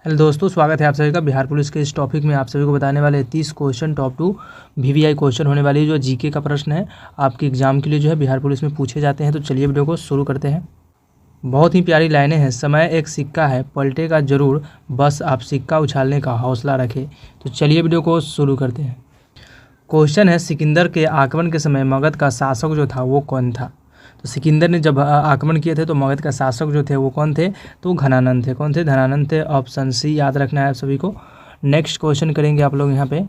Hello दोस्तों, स्वागत है आप सभी का बिहार पुलिस के इस टॉपिक में। आप सभी को बताने वाले 30 क्वेश्चन टॉप 2 वीवीआई क्वेश्चन होने वाली है, जो जीके का प्रश्न है आपके एग्जाम के लिए जो है बिहार पुलिस में पूछे जाते हैं। तो चलिए वीडियो को शुरू करते हैं। बहुत ही प्यारी लाइनें हैं। समय एक सिक्का है, पलटेगा जरूर, बस आप सिक्का उछालने का हौसला रखें। तो चलिए वीडियो को शुरू करते हैं। क्वेश्चन है, सिकंदर के आक्रमण के समय मगध का शासक जो था वो कौन था। तो सिकंदर ने जब आक्रमण किए थे तो मगध का शासक जो थे वो कौन थे, तो घनानंद थे। कौन थे? धनानंद थे। ऑप्शन सी याद रखना है आप सभी को। नेक्स्ट क्वेश्चन करेंगे आप लोग यहाँ पे।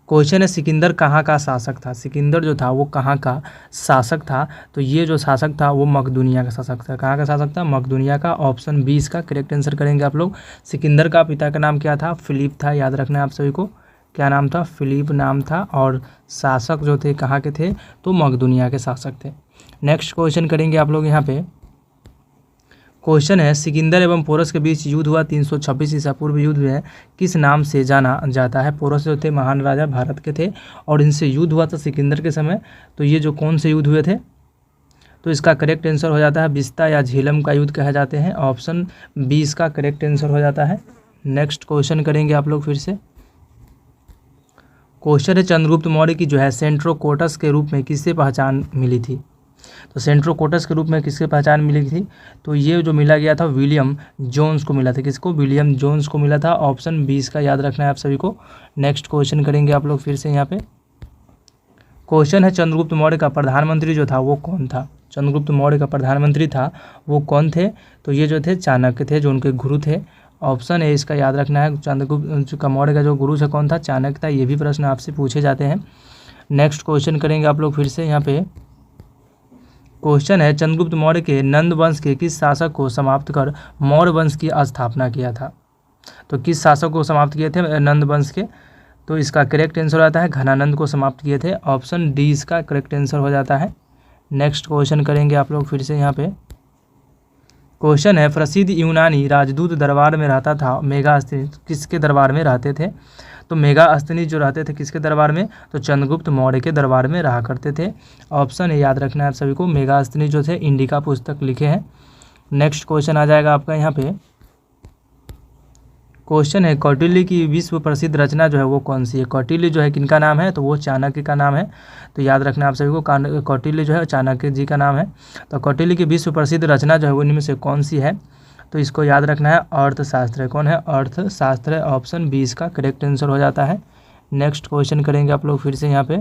क्वेश्चन है, सिकंदर कहाँ का शासक था। सिकंदर जो था वो कहाँ का शासक था। तो ये जो शासक था वो मकदूनिया का शासक था। कहाँ का शासक था? मकदूनिया का। ऑप्शन 20 का करेक्ट आंसर करेंगे आप लोग। सिकंदर का पिता का नाम क्या था? फिलिप था। याद रखना है आप सभी को। क्या नाम था? फिलिप नाम था। और शासक जो थे कहाँ के थे? तो मकदूनिया के शासक थे। नेक्स्ट क्वेश्चन करेंगे आप लोग यहाँ पे। क्वेश्चन है, सिकंदर एवं पोरस के बीच युद्ध हुआ 326 ईसा पूर्व। युद्ध है किस नाम से जाना जाता है? पोरस जो थे महान राजा भारत के थे और इनसे युद्ध हुआ था सिकंदर के समय। तो ये जो कौन से युद्ध हुए थे? तो इसका करेक्ट आंसर हो जाता है बिस्ता या झेलम का युद्ध कहा जाते हैं। ऑप्शन 20 का करेक्ट आंसर हो जाता है। नेक्स्ट क्वेश्चन करेंगे आप लोग फिर से। क्वेश्चन है, चंद्रगुप्त मौर्य की जो है सेंट्रोकोटस के रूप में किससे पहचान मिली थी। तो सेंट्रोकोटस के रूप में किससे पहचान मिली थी? तो ये जो मिला गया था विलियम जोन्स को मिला था। किसको? विलियम जोन्स को मिला था। ऑप्शन 20 का याद रखना है आप सभी को। नेक्स्ट क्वेश्चन करेंगे आप लोग फिर से यहाँ पे। क्वेश्चन है, चंद्रगुप्त मौर्य का प्रधानमंत्री जो था वो कौन था। चंद्रगुप्त मौर्य का प्रधानमंत्री था वो कौन थे? तो ये जो थे चाणक्य थे, जो उनके गुरु थे। ऑप्शन ए इसका याद रखना है। चंद्रगुप्त का मौर्य का जो गुरु से कौन था? चाणक्य था। ये भी प्रश्न आपसे पूछे जाते हैं। नेक्स्ट क्वेश्चन करेंगे आप लोग फिर से यहाँ पे। क्वेश्चन है, चंद्रगुप्त मौर्य के नंद वंश के किस शासक को समाप्त कर मौर्य वंश की स्थापना किया था। तो किस शासक को समाप्त किए थे नंद वंश के? तो इसका करेक्ट आंसर आता है घनानंद को समाप्त किए थे। ऑप्शन डी इसका करेक्ट आंसर हो जाता है। नेक्स्ट क्वेश्चन करेंगे आप लोग फिर से यहाँ पे। क्वेश्चन है, प्रसिद्ध यूनानी राजदूत दरबार में रहता था मेगास्थनीज किसके दरबार में रहते थे। तो मेगास्थनीज जो रहते थे किसके दरबार में? तो चंद्रगुप्त मौर्य के दरबार में रहा करते थे। ऑप्शन ए याद रखना है आप सभी को। मेगास्थनीज जो थे इंडिका पुस्तक लिखे हैं। नेक्स्ट क्वेश्चन आ जाएगा आपका यहाँ पे। क्वेश्चन है, कौटिल्य की विश्व प्रसिद्ध रचना जो है वो कौन सी है। कौटिल्य जो है किनका नाम है? तो वो चाणक्य का नाम है। तो याद रखना है आप सभी को। कौटिल्य जो है चाणक्य जी का नाम है। तो कौटिल्य की विश्व प्रसिद्ध रचना जो है वो इनमें से कौन सी है? तो इसको याद रखना है अर्थशास्त्र। कौन है? अर्थशास्त्र। ऑप्शन 20 का करेक्ट आंसर हो जाता है। नेक्स्ट क्वेश्चन करेंगे आप लोग फिर से यहाँ पे।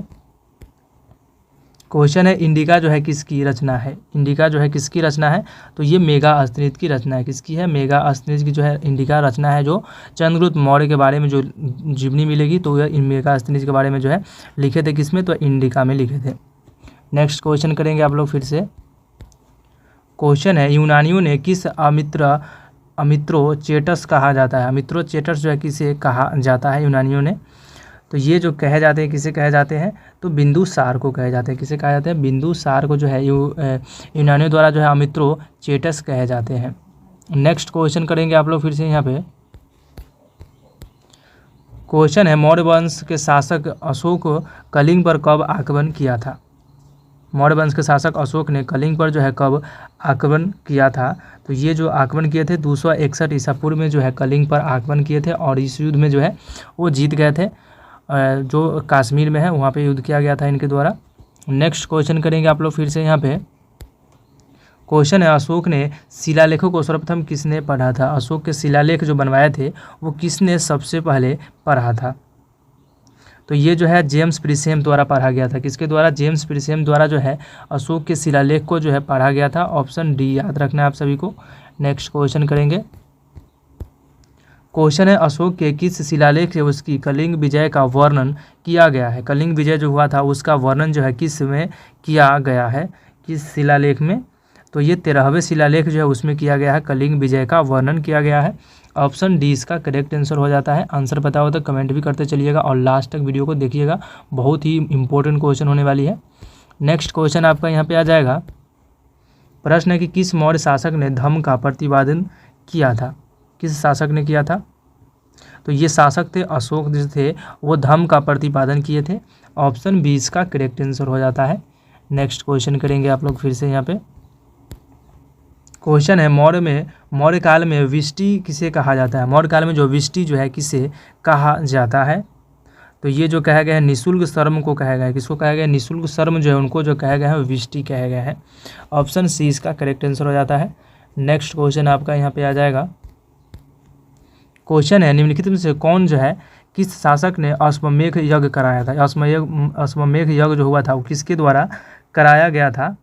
क्वेश्चन है, इंडिका जो है किसकी रचना है। इंडिका जो है किसकी रचना है? तो ये मेगास्थनीज की रचना है। किसकी है? मेगास्थनीज की जो है इंडिका रचना है, जो चंद्रगुप्त मौर्य के बारे में जो जीवनी मिलेगी तो यह मेगास्थनीज के बारे में जो है लिखे थे किसमें? तो इंडिका में लिखे थे। नेक्स्ट क्वेश्चन करेंगे आप लोग फिर से। क्वेश्चन है, यूनानियों ने किस अमित्रोचेटस कहा जाता है। अमित्रोचेटस जो है किसे कहा जाता है यूनानियों ने? तो ये जो कहे जाते हैं किसे कहे जाते हैं? तो बिंदुसार को कहे जाते हैं। किसे कहा जाता है? बिंदुसार को जो है यूनानियों द्वारा जो है अमित्रोचेटस कहे जाते हैं। नेक्स्ट क्वेश्चन करेंगे आप लोग फिर से यहाँ पे। क्वेश्चन है, मौर्य वंश के शासक अशोक कलिंग पर कब आक्रमण किया था। मौर्य वंश के शासक अशोक ने कलिंग पर जो है कब आक्रमण किया था। तो ये जो आक्रमण किए थे 261 ईसा पूर्व में जो है कलिंग पर आक्रमण किए थे और इस युद्ध में जो है वो जीत गए थे। जो कश्मीर में है वहाँ पे युद्ध किया गया था इनके द्वारा। नेक्स्ट क्वेश्चन करेंगे आप लोग फिर से यहाँ पे। क्वेश्चन है, अशोक ने शिलालेखों को सर्वप्रथम किसने पढ़ा था। अशोक के शिलालेख जो बनवाए थे वो किसने सबसे पहले पढ़ा था। तो ये जो है जेम्स प्रिसेम द्वारा पढ़ा गया था। किसके द्वारा? जेम्स प्रिसेम द्वारा जो है अशोक के शिलालेख को जो है पढ़ा गया था। ऑप्शन डी याद रखना है आप सभी को। नेक्स्ट क्वेश्चन करेंगे। क्वेश्चन है, अशोक के किस शिलालेख से उसकी कलिंग विजय का वर्णन किया गया है। कलिंग विजय जो हुआ था उसका वर्णन जो है किस में किया गया है, किस शिलालेख में? तो ये 13वें शिलालेख जो है उसमें किया गया है, कलिंग विजय का वर्णन किया गया है। ऑप्शन डी इसका करेक्ट आंसर हो जाता है। आंसर पता हो तो कमेंट भी करते चलिएगा और लास्ट तक वीडियो को देखिएगा, बहुत ही इंपॉर्टेंट क्वेश्चन होने वाली है। नेक्स्ट क्वेश्चन आपका यहाँ पे आ जाएगा। प्रश्न है कि किस मौर्य शासक ने धम्म का प्रतिपादन किया था। किस शासक ने किया था? तो ये शासक थे अशोक जो थे वो धम्म का प्रतिपादन किए थे। ऑप्शन 20 का करेक्ट आंसर हो जाता है। नेक्स्ट क्वेश्चन करेंगे आप लोग फिर से यहाँ पे। क्वेश्चन है मौर्य काल में विष्टि किसे कहा जाता है। मौर्य काल में जो विष्टि जो है किसे कहा जाता है। तो ये जो कहा गया है निःशुल्क शर्म को कहा गया है। किसको कहा गया है? निःशुल्क शर्म जो है उनको जो कहा गया है विष्टि कहा गया है। ऑप्शन सी इसका करेक्ट आंसर हो जाता है। नेक्स्ट क्वेश्चन आपका यहाँ पे आ जाएगा। क्वेश्चन है निम्नलिखित में से कौन जो है किस शासक ने अश्वमेध यज्ञ कराया था। अश्वमेध यज्ञ जो हुआ था वो किसके द्वारा कराया गया था।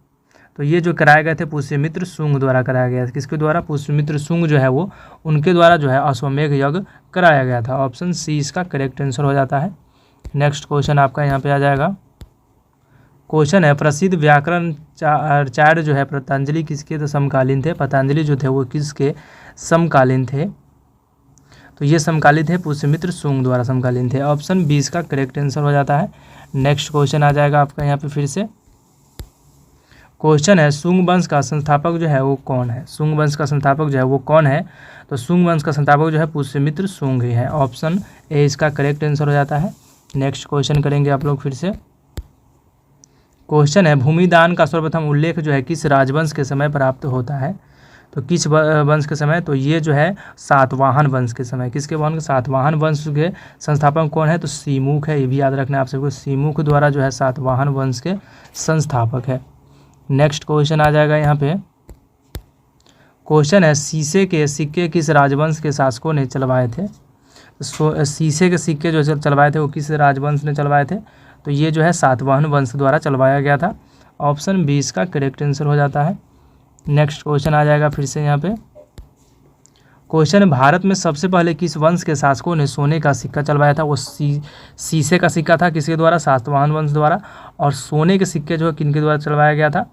तो ये जो कराए गए थे पुष्यमित्र शुंग द्वारा कराया गया था। किसके द्वारा? पुष्यमित्र शुंग जो है वो उनके द्वारा जो है अश्वमेध यज्ञ कराया गया था। ऑप्शन सी इसका करेक्ट आंसर हो जाता है। नेक्स्ट क्वेश्चन आपका यहाँ पे आ जाएगा। क्वेश्चन है प्रसिद्ध व्याकरणाचार्य जो है पतंजलि किसके तो समकालीन थे। पतंजलि जो थे वो किसके समकालीन थे। तो ये समकालीन थे पुष्यमित्र शुंग द्वारा समकालीन थे। ऑप्शन 20 का करेक्ट आंसर हो जाता है। नेक्स्ट क्वेश्चन आ जाएगा आपका यहाँ पे फिर से। क्वेश्चन है शुंग वंश का संस्थापक जो है वो कौन है। शुंग वंश का संस्थापक जो है वो कौन है। तो शुंग वंश का संस्थापक जो है पुष्यमित्र शुंग ही है। ऑप्शन ए इसका करेक्ट आंसर हो जाता है। नेक्स्ट क्वेश्चन करेंगे आप लोग फिर से। क्वेश्चन है भूमिदान का सर्वप्रथम उल्लेख जो है किस राजवंश के समय प्राप्त होता है। तो किस वंश के समय? तो ये जो है सातवाहन वंश के समय। किसके वंश? सातवाहन वंश के संस्थापक कौन है? तो सीमुख है। ये भी याद रखना है आप सबको। सीमुख द्वारा जो है सातवाहन वंश के संस्थापक है। नेक्स्ट क्वेश्चन आ जाएगा यहाँ पे। क्वेश्चन है शीशे के सिक्के किस राजवंश के शासकों ने चलवाए थे। शीशे के सिक्के जो चलवाए थे वो किस राजवंश ने चलवाए थे। तो ये जो है सातवाहन वंश द्वारा चलवाया गया था। ऑप्शन 20 का करेक्ट आंसर हो जाता है। नेक्स्ट क्वेश्चन आ जाएगा फिर से यहाँ पे। क्वेश्चन भारत में सबसे पहले किस वंश के शासकों ने सोने का सिक्का चलवाया था। वो शीशे का सिक्का था। किसके द्वारा? सातवाहन वंश द्वारा। और सोने के सिक्के जो है किनके द्वारा चलवाया गया था।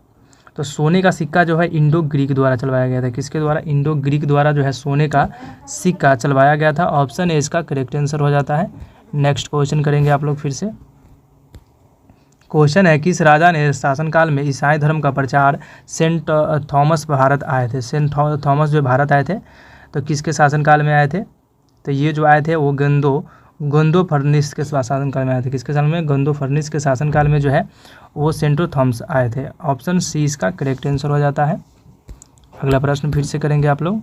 तो सोने का सिक्का जो है इंडो ग्रीक द्वारा चलवाया गया था। किसके द्वारा? इंडो ग्रीक द्वारा जो है सोने का सिक्का चलवाया गया था। ऑप्शन ए इसका करेक्ट आंसर हो जाता है। नेक्स्ट क्वेश्चन करेंगे आप लोग फिर से। क्वेश्चन है किस राजा ने शासनकाल में ईसाई धर्म का प्रचार सेंट थॉमस भारत आए थे। सेंट थॉमस जो भारत आए थे तो किसके शासनकाल में आए थे। तो ये जो आए थे वो गंदो फर्निस के शासनकाल में आए थे। किसके साल में? गंदो फर्निस के शासनकाल में जो है वो सेंटो थॉमस आए थे। ऑप्शन सी इसका करेक्ट आंसर हो जाता है। अगला प्रश्न फिर से करेंगे आप लोग।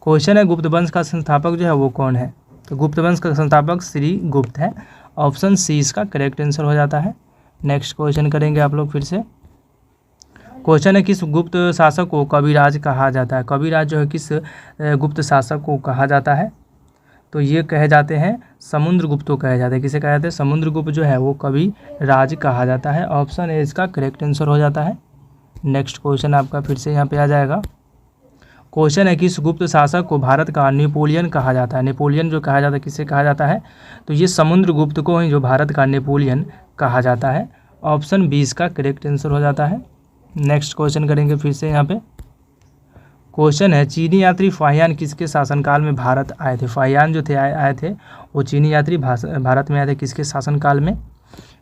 क्वेश्चन है गुप्त वंश का संस्थापक जो है वो कौन है। तो गुप्त वंश का संस्थापक श्री गुप्त है। ऑप्शन सी इसका करेक्ट आंसर हो जाता है। नेक्स्ट क्वेश्चन करेंगे आप लोग फिर से। क्वेश्चन है किस गुप्त शासक को कविराज कहा जाता है। कविराज जो है किस गुप्त शासक को कहा जाता है। तो ये कहे जाते हैं समुद्रगुप्त को कहे जाते हैं। किसे कहा जाता है? समुद्रगुप्त जो है वो कविराज कहा जाता है। ऑप्शन ए इसका करेक्ट आंसर हो जाता है। नेक्स्ट क्वेश्चन आपका फिर से यहाँ पे आ जाएगा। क्वेश्चन है किस गुप्त शासक को भारत का नेपोलियन कहा जाता है। नेपोलियन जो कहा जाता है किसे कहा जाता है। तो ये समुद्रगुप्त को ही जो भारत का नेपोलियन कहा जाता है। ऑप्शन 20 का करेक्ट आंसर हो जाता है। नेक्स्ट क्वेश्चन करेंगे फिर से यहाँ पे। क्वेश्चन है चीनी यात्री फाहियान किसके शासनकाल में भारत आए थे। फाहियान जो थे आए थे वो चीनी यात्री भारत में आए थे। किसके शासनकाल में?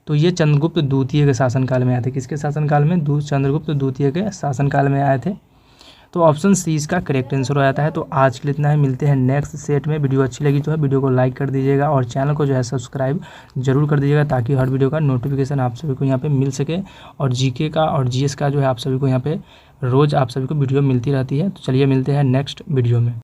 तो ये चंद्रगुप्त द्वितीय के शासनकाल में आए थे। किसके शासनकाल में? चंद्रगुप्त द्वितीय के शासनकाल में आए थे। तो ऑप्शन सी इसका करेक्ट आंसर हो जाता है। तो आज के लिए इतना ही। मिलते हैं नेक्स्ट सेट में। वीडियो अच्छी लगी तो है वीडियो को लाइक कर दीजिएगा और चैनल को जो है सब्सक्राइब जरूर कर दीजिएगा ताकि हर वीडियो का नोटिफिकेशन आप सभी को यहाँ पे मिल सके। और जीके का और जीएस का जो है आप सभी को यहाँ पे रोज़ आप सभी को वीडियो मिलती रहती है। तो चलिए मिलते हैं नेक्स्ट वीडियो में।